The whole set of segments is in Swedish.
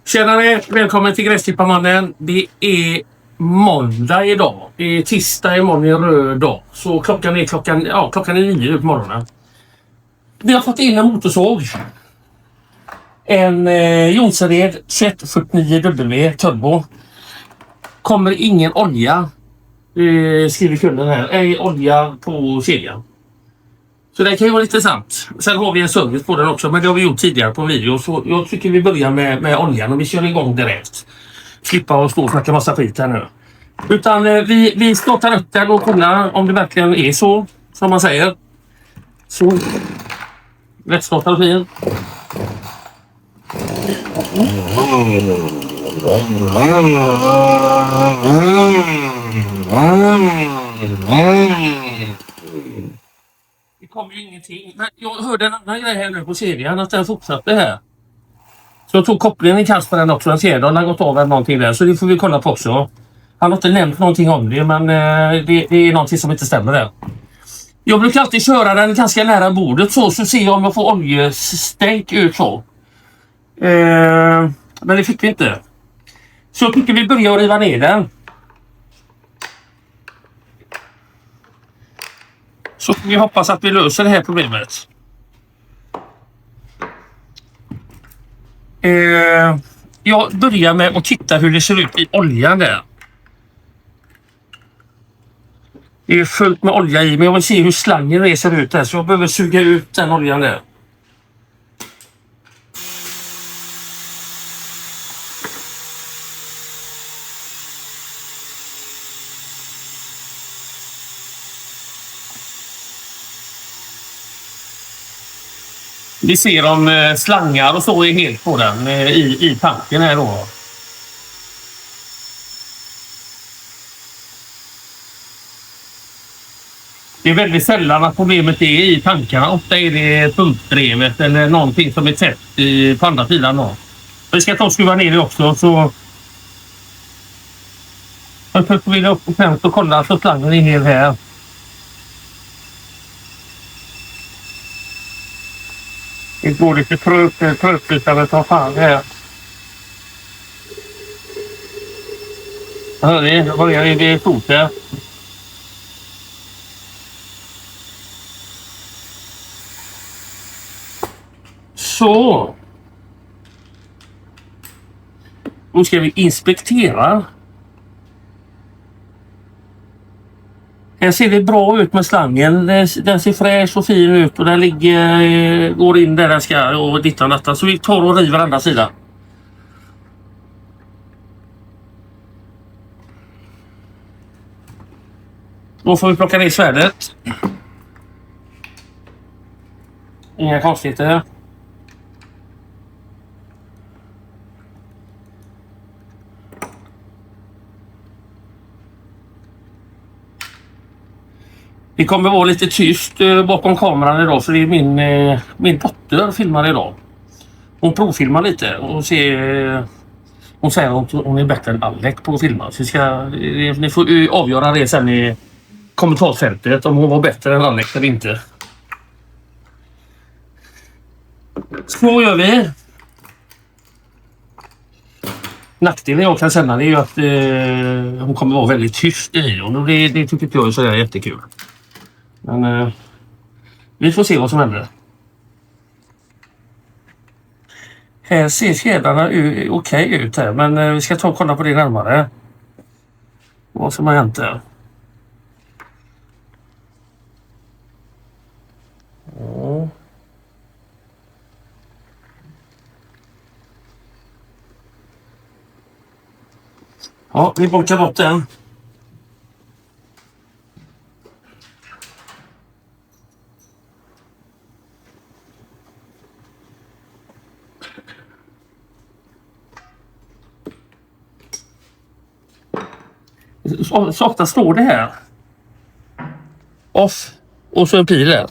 Tjenare, välkommen till Gräsklipparmannen. Det är måndag idag. Det är tisdag, imorgon är röd dag. Så klockan är 9 på morgonen. Vi har fått in en motorsåg. En Jonsered 2149W turbo. Kommer ingen olja, skriver kunden här. Ej olja på kedjan. Så det kan ju vara intressant. Sen har vi en service på den också, men det har vi gjort tidigare på en video. Så jag tycker vi börjar med oljan och vi kör igång direkt. Slippa att stå och snacka massa skit här nu. Utan vi startar upp den och kollar om det verkligen är så som man säger. Så. Rätt startar fin. Det kommer ju ingenting. Men jag hörde en annan grej här nu på serien att den fortsatte här. Så jag tog kopplingen i kast på den också. Den ser den har gått av eller någonting där. Så det får vi kolla på också. Han har inte nämnt någonting om det, men det är någonting som inte stämmer där. Jag brukar alltid köra den ganska nära bordet så ser jag om jag får oljestänk ut så. Men det fick vi inte. Så jag tycker vi börjar riva ner den. Så vi hoppas att vi löser det här problemet. Jag börjar med att titta hur det ser ut i oljan där. Det är fullt med olja i, men jag vill se hur slangen ser ut där. Så jag behöver suga ut den oljan där. Vi ser om slangar och så är helt på den i tanken här då. Det är väldigt sällan att problemet är i tankarna. Ofta är det pumpdrevet eller någonting som är tätt på andra sidan då. Vi ska ta och skruva ner det också så... Jag vill upp och främst och kolla så slangen är hel här. Det går lite trögt utan att ta fan här. Hör ni? Jag börjar i foten. Så. Nu ska vi inspektera. Här ser det bra ut med slangen. Den ser fräsch och fin ut och den går in där den ska och dittan detta. Så vi tar och river andra sidan. Då får vi plocka ner svärdet. Inga konstigheter. Det kommer vara lite tyst bakom kameran idag för det är min dotter filmar idag. Hon provfilmar lite och hon säger att hon är bättre än Alec på att filma. Så ni får avgöra det sen i kommentarsfältet om hon var bättre än Alec eller inte. Så gör vi. Nackdelen jag kan känna är ju att hon kommer vara väldigt tyst i och det tycker jag är så där jättekul. Men vi får se vad som händer. Här ser fjädrarna okej ut här, men vi ska ta och kolla på det närmare. Vad som har hänt där. Ja, vi bockar bort den. Så ofta står det här. Off. Och så en pil där.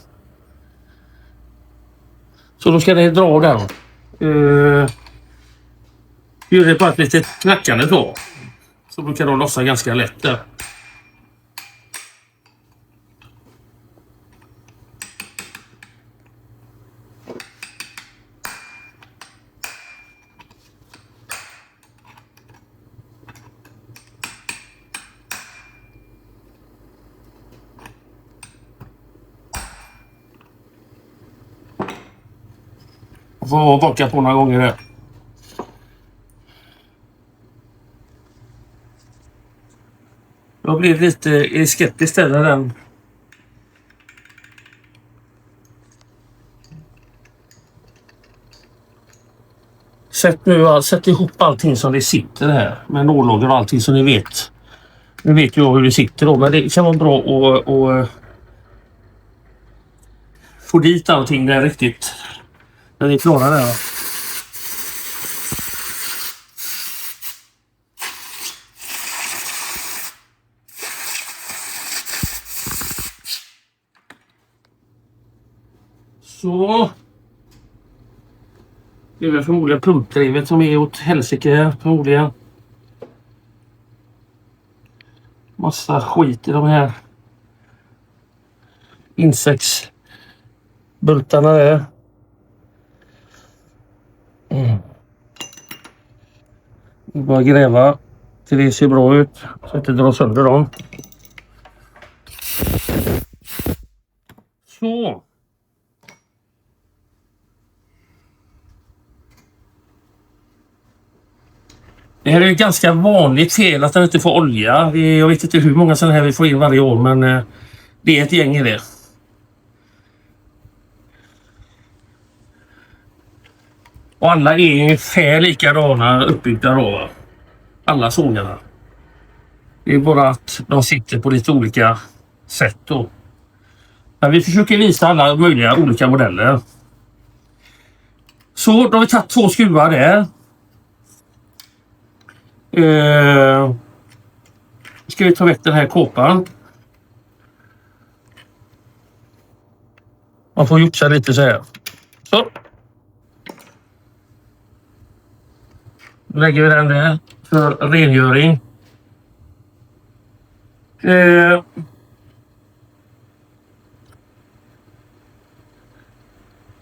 Så då ska det dra den. Gör det bara ett litet knackande då. Så brukar de lossa ganska lätt där. Jag får baka på några gånger där. Jag blev lite skeptisk till den. Sätt ihop allting som det sitter här. Med nålagor och allting som ni vet. Nu vet jag hur det sitter då. Men det kan vara bra att få dit allting där riktigt. När ni klarar det här. Så. Det är väl förmodligen pumpdrivet som är åt helsike här, förmodligen. Massa skit i de här insektsbultarna där. Bara gräva till det ser bra ut så att det drar sönder dem. Så. Det här är ett ganska vanligt fel att den inte får olja. Jag vet inte hur många sådana här vi får in varje år, men det är ett gäng i det. Och alla är ungefär likadana uppbyggda då. Alla sågarna. Det är bara att de sitter på lite olika sätt då. Men vi försöker visa alla möjliga olika modeller. Så då har vi tagit 2 skruvar där. Ska vi ta väck den här kåpan. Man får joxa lite så här. Så. Då lägger vi den där för rengöring.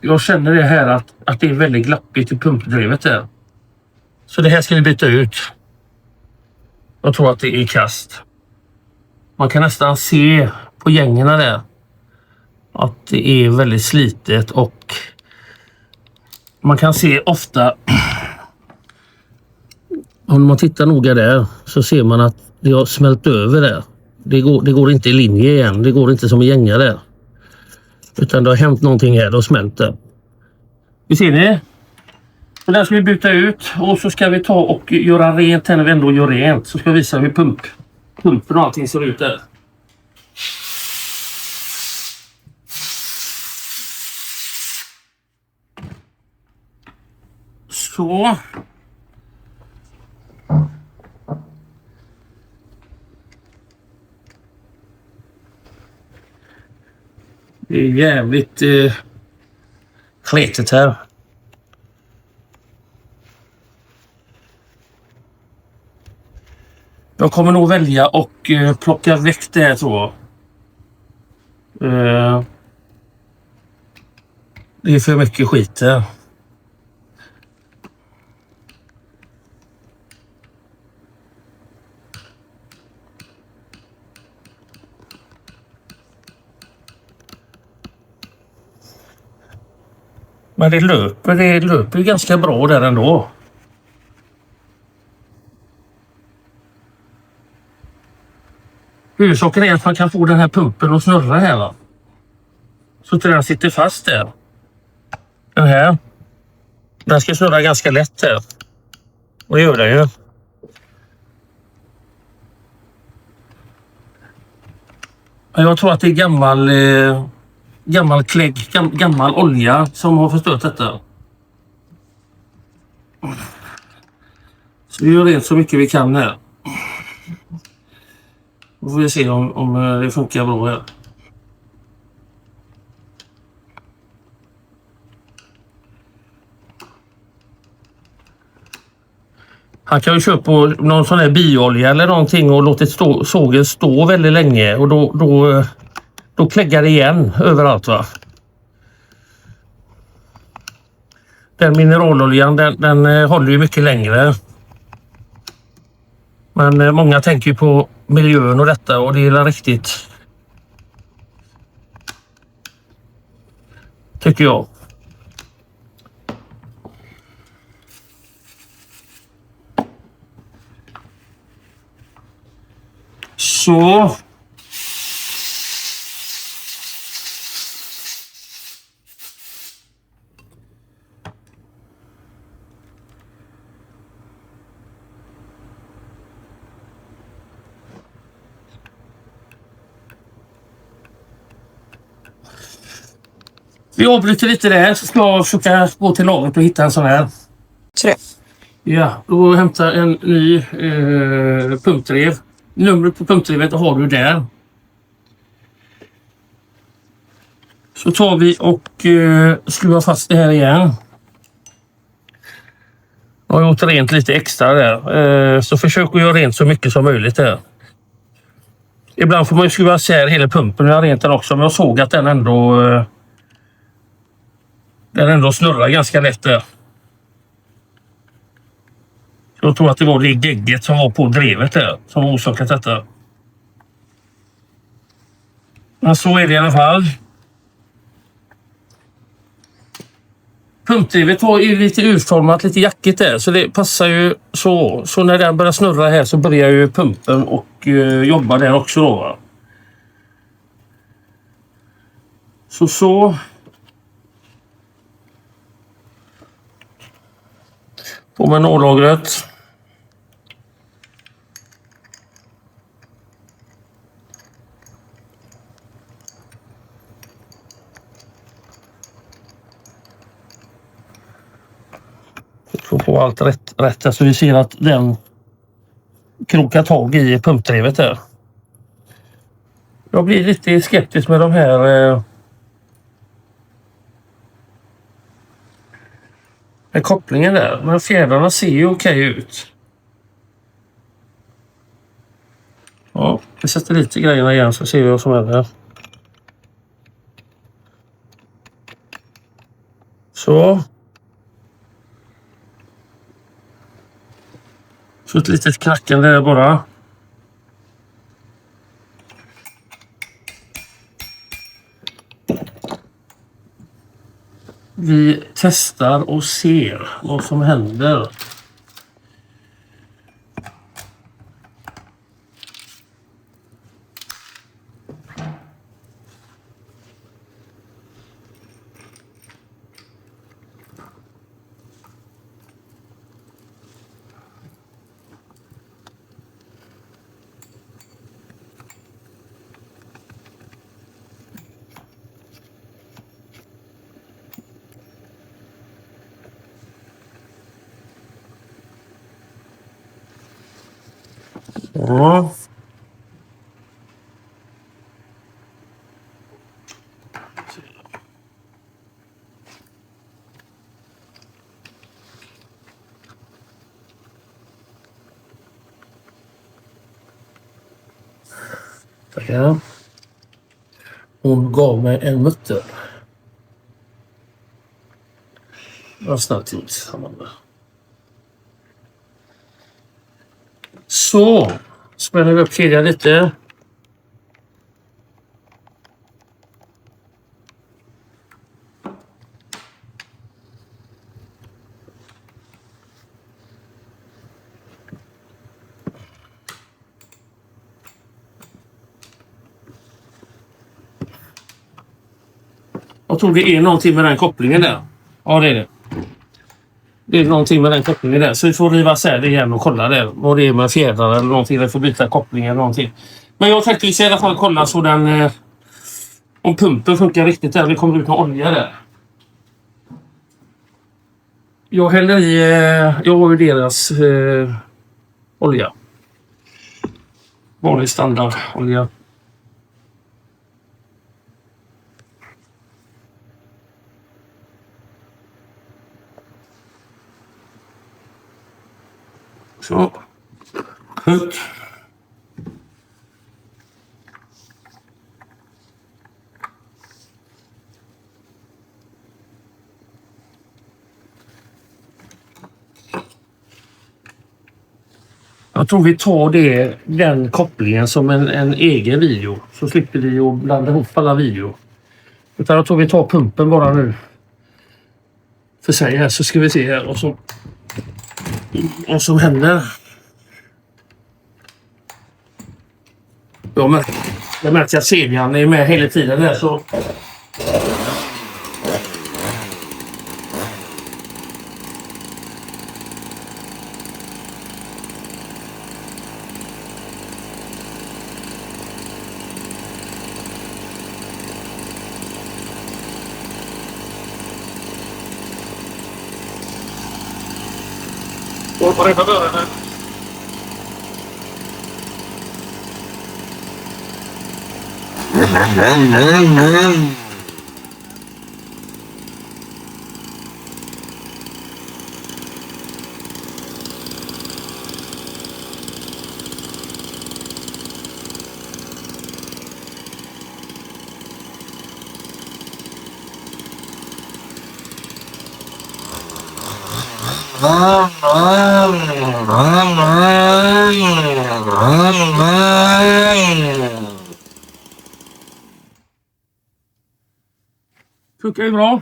Jag känner det här att det är väldigt glappigt i pumpdrivet där. Så det här ska vi byta ut. Jag tror att det är kast. Man kan nästan se på gängerna där att det är väldigt slitet och man kan se ofta om man tittar noga där så ser man att det har smält över där. Det går inte i linje igen. Det går inte som i gängar där. Utan det har hänt någonting här. Det har smält där. Vi ser ni? Och den ska vi byta ut. Och så ska vi ta och göra rent när vi ändå gör rent. Så ska vi visa hur pumpen och allting ser ut där. Så. Det är jävligt kletigt här. Jag kommer nog välja och plocka väck det här, tror jag. Det är för mycket skit här. Men det löper ju ganska bra där ändå. Huvudsaken är att man kan få den här pumpen att snurra här, va. Så att den sitter fast där. Den här. Den ska snurra ganska lätt här. Och det gör den ju. Jag tror att det är gammal olja som har förstört detta. Så vi gör rent så mycket vi kan här. Då får vi se om det funkar bra här. Han kan ju köpa någon sån här biolja eller någonting och låtit sågen stå väldigt länge och då kläggar det igen överallt, va. Den mineraloljan den håller ju mycket längre. Men många tänker ju på miljön och detta och det är riktigt, tycker jag. Så. Vi avbryter lite där så ska jag försöka gå till lagret och hitta en sån här. Så det. Ja, då hämtar en ny pumpdrev. Numret på pumpdrevet har du där. Så tar vi och skruvar fast det här igen. Jag har gjort rent lite extra där. Så försök att göra rent så mycket som möjligt där. Ibland får man ju skruva isär hela pumpen och rent den också. Men jag såg att den ändå snurrar ganska lätt där. Jag tror att det var det gegget som var på drevet där som orsakat detta. Men så är det i alla fall. Pumpdrivet var ju lite utformat, lite jackigt där, så det passar ju så. Så när den börjar snurra här så börjar ju pumpen och jobba där också då, va? Så. På med nållagret. Så få allt rätt så vi ser att den krokar tag i pumpdrivet där. Jag blir lite skeptisk med de här med kopplingen där. Men fjädrarna ser ju okej ut. Ja, vi sätter lite grejerna igen så ser vi vad som händer. Så. Så ett litet knackande där bara. Vi testar och ser vad som händer. Ja. Tackar. Hon gav mig en mutter. Vad snabbt tips, Amanda. Så spänner vi upp kedjan lite. Jag tror det är någonting med den kopplingen där. Ja, det är det. Det är någonting med den kopplingen där. Så vi får riva isär det igen och kolla där. Vad det är med fjädrar eller någonting. Eller får byta kopplingen eller någonting. Men jag tänkte i alla fall kolla så den... om pumpen funkar riktigt där. Det kommer ut med olja där. Jag häller i... jag har ju deras olja. Vanlig standardolja. Så. Högt. Jag tror vi tar den kopplingen som en egen video. Så slipper vi att blanda ihop alla video. Utan jag tror vi tar pumpen bara nu. För sig här så ska vi se här och så... vad som händer. Jag märker att kedjan är med hela tiden där så... Och på rätta dörren. Funkar ju bra.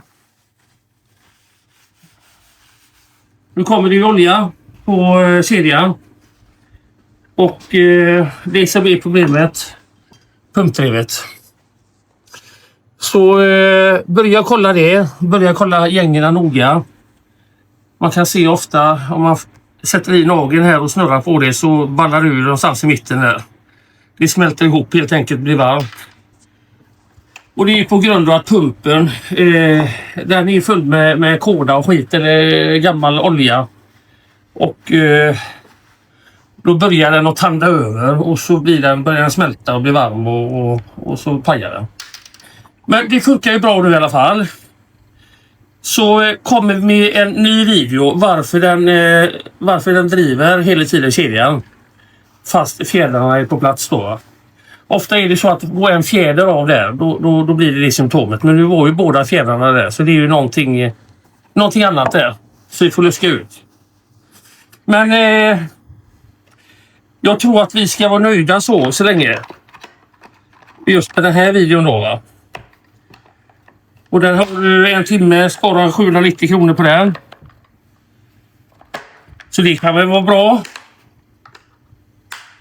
Nu kommer det ju olja på kedjan. Och det som är problemet, pumpdrivet. Så börja kolla det. Börja kolla gängerna noga. Man kan se ofta om man sätter i nageln här och snurrar på det så ballar det ur någonstans i mitten där. Det smälter ihop helt enkelt, blir varmt. Och det är på grund av att pumpen den är full med kåda och skit eller gammal olja. Och då börjar den att tanda över och så börjar den smälta och bli varm och så pajar den. Men det funkar ju bra nu i alla fall. Så kommer med en ny video varför den driver hela tiden kedjan. Fast fjädrarna är på plats då. Ofta är det så att går en fjäder av där, då blir det symptomet. Men nu var ju båda fjädrarna där, så det är ju någonting annat där. Så vi får luska ut. Men jag tror att vi ska vara nöjda så länge. Just på den här videon då, va. Och den har en timme, sparar 790 kronor på den. Så det kan väl vara bra.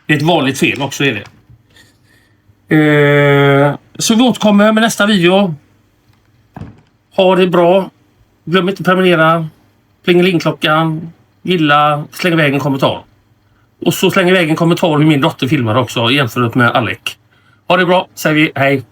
Det är ett vanligt fel också, är det. Så vi återkommer med nästa video. Ha det bra. Glöm inte att prenumerera. Plingelingklockan. Gilla. Släng iväg en kommentar. Och så släng iväg en kommentar hur min dotter filmar också jämfört med Alec. Ha det bra. Säger vi hej.